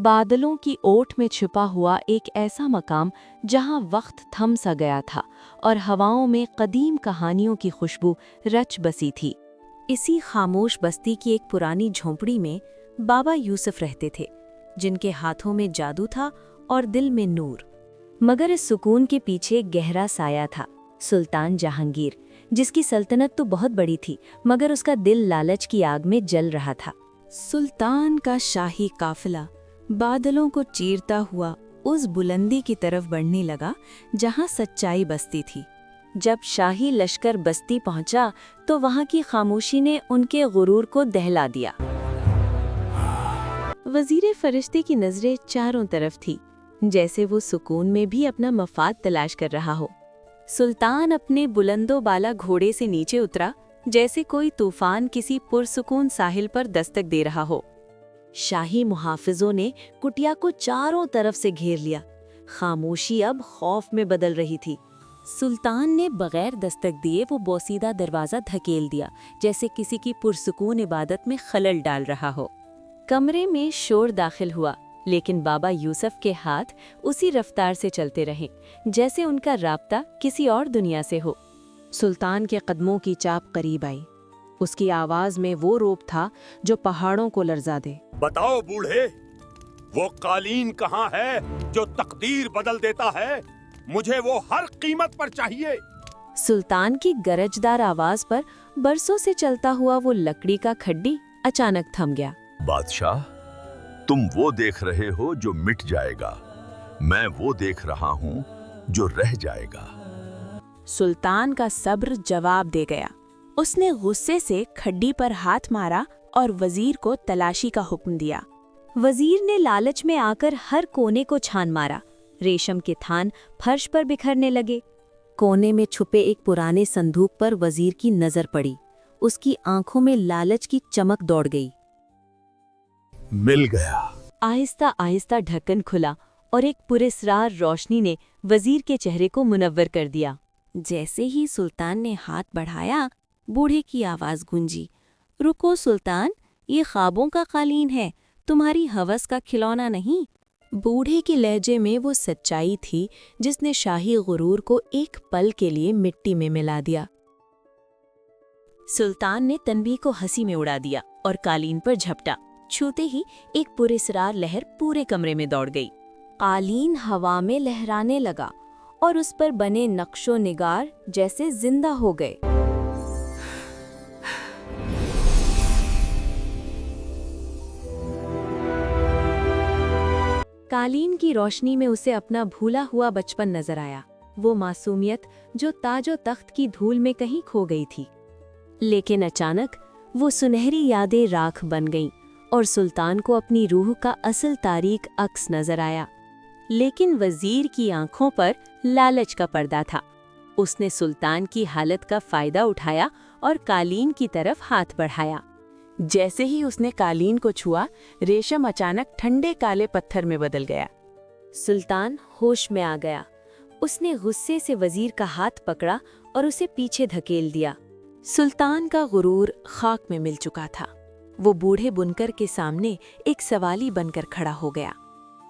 बादलों की ओट में छिपा हुआ एक ऐसा मकाम जहां वक्त थम सा गया था और हवाओं में कदीम कहानियों की खुशबू रच बसी थी। इसी खामोश बस्ती की एक पुरानी झोंपड़ी में बाबा यूसुफ रहते थे, जिनके हाथों में जादू था और दिल में नूर। मगर इस सुकून के पीछे एक गहरा साया था, सुल्तान जहांगीर, जिसकी सल्तनत तो बहुत बड़ी थी, मगर उसका दिल लालच की आग में जल रहा था। सुल्तान का शाही काफिला बादलों को चीरता हुआ उस बुलंदी की तरफ बढ़ने लगा जहां सच्चाई बसती थी। जब शाही लश्कर बस्ती पहुंचा तो वहां की खामोशी ने उनके गुरूर को दहला दिया। वजीर फरिश्ते की नजरें चारों तरफ थी, जैसे वो सुकून में भी अपना मफाद तलाश कर रहा हो। सुल्तान अपने बुलंदो बाला घोड़े से नीचे उतरा, जैसे कोई तूफान किसी पुरसुकून साहिल पर दस्तक दे रहा हो। शाही मुहाफिजों ने कुटिया को चारों तरफ से घेर लिया। खामोशी अब खौफ में बदल रही थी। सुल्तान ने बगैर दस्तक दिए वो बोसीदा दरवाज़ा धकेल दिया, जैसे किसी की पुरसुकून इबादत में खलल डाल रहा हो। कमरे में शोर दाखिल हुआ, लेकिन बाबा यूसुफ के हाथ उसी रफ्तार से चलते रहे, जैसे उनका राब्ता किसी और दुनिया से हो। सुल्तान के कदमों की चाप करीब आई। उसकी आवाज़ में वो रोब था जो पहाड़ों को लर्जा दे। बताओ बूढ़े, वो कालीन कहाँ है जो तकदीर बदल देता है? मुझे वो हर कीमत पर चाहिए। सुल्तान की गरजदार आवाज पर बरसों से चलता हुआ वो लकड़ी का खड्डी अचानक थम गया। बादशाह, तुम वो देख रहे हो जो मिट जाएगा, मैं वो देख रहा हूँ जो रह जाएगा। सुल्तान का सब्र जवाब दे गया। उसने गुस्से से खड्डी पर हाथ मारा और वजीर को तलाशी का हुक्म दिया। वजीर ने लालच में आकर हर कोने को छान मारा। रेशम के थान फर्श पर बिखरने लगे। कोने में छुपे एक पुराने संदूक पर वजीर की नजर पड़ी। उसकी आंखों में लालच की चमक दौड़ गई। मिल गया। आहिस्ता आहिस्ता ढक्कन खुला और एक पुरस्रार रोशनी ने वजीर के चेहरे को मुनव्वर कर दिया। जैसे ही सुल्तान ने हाथ बढ़ाया, बूढ़े की आवाज गूंजी, रुको सुल्तान, ये ख्वाबों का कालीन है, तुम्हारी हवस का खिलौना नहीं। बूढ़े के लहजे में वो सच्चाई थी जिसने शाही गुरूर को एक पल के लिए मिट्टी में मिला दिया। सुल्तान ने तन्बीह को हंसी में उड़ा दिया और कालीन पर झपटा। छूते ही एक पुरस्रार लहर पूरे कमरे में दौड़ गई। कालीन हवा में लहराने लगा और उस पर बने नक्शो निगार जैसे जिंदा हो गए। कालीन की रोशनी में उसे अपना भूला हुआ बचपन नजर आया, वो मासूमियत जो ताजो तख्त की धूल में कहीं खो गई थी। लेकिन अचानक वो सुनहरी यादें राख बन गईं और सुल्तान को अपनी रूह का असल तारीख अक्स नजर आया। लेकिन वजीर की आंखों पर लालच का पर्दा था। उसने सुल्तान की हालत का फायदा उठाया और कालीन की तरफ हाथ बढ़ाया। जैसे ही उसने कालीन को छुआ, रेशम अचानक ठंडे काले पत्थर में बदल गया। सुल्तान होश में आ गया। उसने गुस्से से वजीर का हाथ पकड़ा और उसे पीछे धकेल दिया। सुल्तान का गुरूर खाक में मिल चुका था। वो बूढ़े बुनकर के सामने एक सवाली बनकर खड़ा हो गया।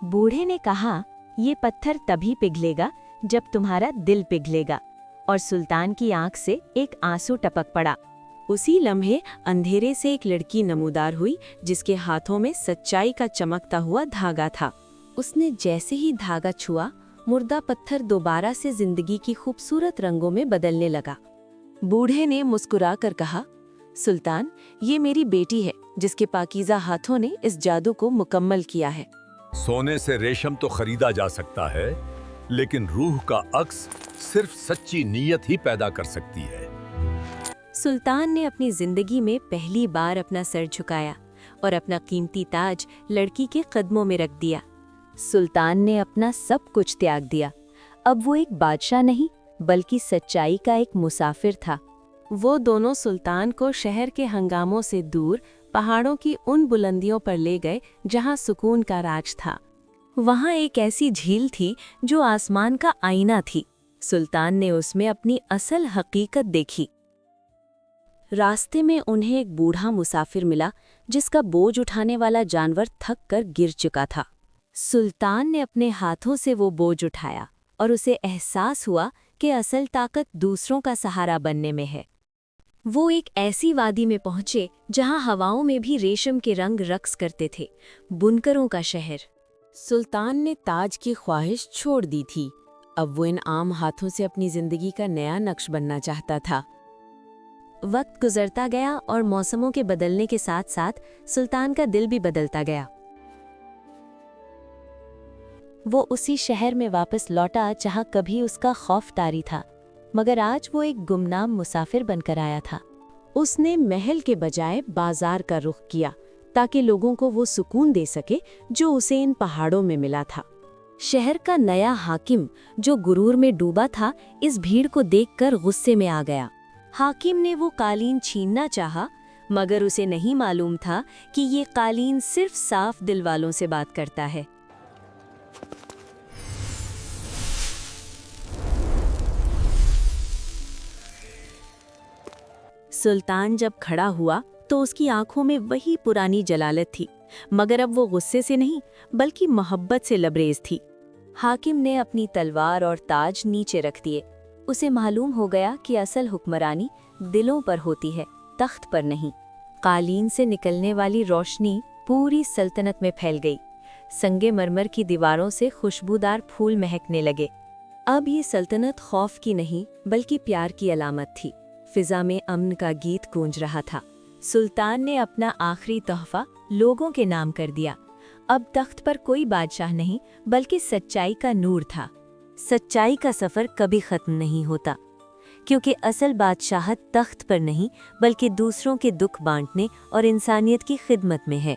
बूढ़े ने कहा, ये पत्थर तभी पिघलेगा जब तुम्हारा दिल पिघलेगा। और सुल्तान की आंख से एक आंसू टपक पड़ा। उसी लम्हे अंधेरे से एक लड़की नमूदार हुई, जिसके हाथों में सच्चाई का चमकता हुआ धागा था। उसने जैसे ही धागा छुआ, मुर्दा पत्थर दोबारा से जिंदगी की खूबसूरत रंगों में बदलने लगा। बूढ़े ने मुस्कुरा कर कहा, सुल्तान, ये मेरी बेटी है, जिसके पाकीज़ा हाथों ने इस जादू को मुकम्मल किया है। सोने से रेशम तो खरीदा जा सकता है, लेकिन रूह का अक्स सिर्फ सच्ची नीयत ही पैदा कर सकती है। सुल्तान ने अपनी जिंदगी में पहली बार अपना सर झुकाया और अपना कीमती ताज लड़की के कदमों में रख दिया। सुल्तान ने अपना सब कुछ त्याग दिया। अब वो एक बादशाह नहीं, बल्कि सच्चाई का एक मुसाफिर था। वो दोनों सुल्तान को शहर के हंगामों से दूर पहाड़ों की उन बुलंदियों पर ले गए जहां सुकून का राज था। वहां एक ऐसी झील थी जो आसमान का आईना थी। सुल्तान ने उसमें अपनी असल हकीकत देखी। रास्ते में उन्हें एक बूढ़ा मुसाफिर मिला, जिसका बोझ उठाने वाला जानवर थक कर गिर चुका था। सुल्तान ने अपने हाथों से वो बोझ उठाया और उसे एहसास हुआ कि असल ताकत दूसरों का सहारा बनने में है। वो एक ऐसी वादी में पहुंचे जहां हवाओं में भी रेशम के रंग रक्स करते थे, बुनकरों का शहर। सुल्तान ने ताज की ख्वाहिश छोड़ दी थी। अब वो इन आम हाथों से अपनी जिंदगी का नया नक्श बनना चाहता था। वक्त गुजरता गया और मौसमों के बदलने के साथ साथ सुल्तान का दिल भी बदलता गया। वो उसी शहर में वापस लौटा जहां कभी उसका खौफ तारी था, मगर आज वो एक गुमनाम मुसाफिर बनकर आया था। उसने महल के बजाय बाजार का रुख किया ताकि लोगों को वो सुकून दे सके जो उसे इन पहाड़ों में मिला था। शहर का नया हाकिम, जो गुरूर में डूबा था, इस भीड़ को देखकर गुस्से में आ गया। हाकिम ने वो कालीन छीनना चाहा, मगर उसे नहीं मालूम था कि ये कालीन सिर्फ साफ दिल वालों से बात करता है। सुल्तान जब खड़ा हुआ तो उसकी आंखों में वही पुरानी जलालत थी, मगर अब वो गुस्से से नहीं बल्कि मोहब्बत से लबरेज थी। हाकिम ने अपनी तलवार और ताज नीचे रख दिए। उसे मालूम हो गया कि असल हुक्मरानी दिलों पर होती है, तख्त पर नहीं। कालीन से निकलने वाली रोशनी पूरी सल्तनत में फैल गई। संगे मरमर की दीवारों से खुशबूदार फूल महकने लगे। अब ये सल्तनत खौफ की नहीं बल्कि प्यार की अलामत थी। फिजा में अमन का गीत गूंज रहा था। सुल्तान ने अपना आखिरी तोहफा लोगों के नाम कर दिया। अब तख्त पर कोई बादशाह नहीं बल्कि सच्चाई का नूर था। सच्चाई का सफ़र कभी ख़त्म नहीं होता, क्योंकि असल बादशाहत तख्त पर नहीं बल्कि दूसरों के दुख बांटने और इंसानियत की खिदमत में है।